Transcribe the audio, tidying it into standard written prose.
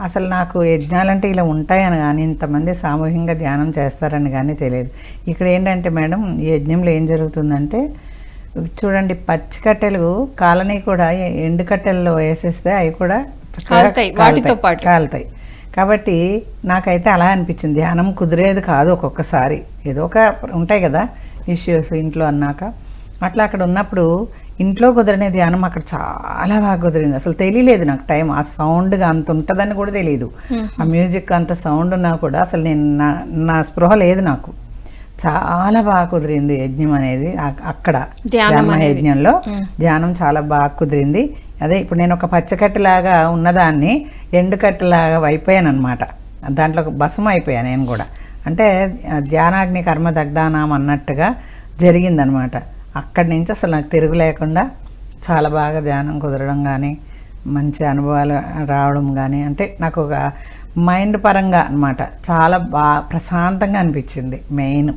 అసలు నాకు యజ్ఞాలంటే ఇలా ఉంటాయని కానీ ఇంతమంది సామూహికంగా ధ్యానం చేస్తారని కానీ తెలియదు. ఇక్కడ ఏంటంటే మేడం, ఈ యజ్ఞంలో ఏం జరుగుతుందంటే చూడండి, పచ్చి కట్టెలు కాలనీ కూడా ఎండు కట్టెల్లో వేసేస్తే అవి కూడా కాలుతాయి. కాబట్టి నాకైతే అలా అనిపించింది, ధ్యానం కుదిరేది కాదు ఒక్కొక్కసారి. ఏదో ఒక ఉంటాయి కదా ఇష్యూస్ ఇంట్లో అన్నాక. అట్లా అక్కడ ఉన్నప్పుడు ఇంట్లో కుదిరిన ధ్యానం అక్కడ చాలా బాగా కుదిరింది. అసలు తెలియలేదు నాకు టైం, ఆ సౌండ్గా అంత ఉంటుందని కూడా తెలియదు. ఆ మ్యూజిక్ అంత సౌండ్ ఉన్నా కూడా అసలు నేను నా స్పృహ లేదు నాకు. చాలా బాగా కుదిరింది యజ్ఞం అనేది అక్కడ ధ్యాన యజ్ఞంలో. ధ్యానం చాలా బాగా కుదిరింది. అదే ఇప్పుడు నేను ఒక పచ్చకట్టెలాగా ఉన్నదాన్ని ఎండుకట్టెలాగా అయిపోయాను అనమాట. దాంట్లో భస్మం అయిపోయాను నేను కూడా. అంటే ధ్యానాగ్ని కర్మ దగ్ధానాం అన్నట్టుగా జరిగిందనమాట. అక్కడి నుంచి అసలు నాకు తిరుగు లేకుండా చాలా బాగా ధ్యానం కుదరడం కానీ, మంచి అనుభవాలు రావడం కానీ, అంటే నాకు ఒక మైండ్ పరంగా అనమాట చాలా ప్రశాంతంగా అనిపించింది మెయిన్.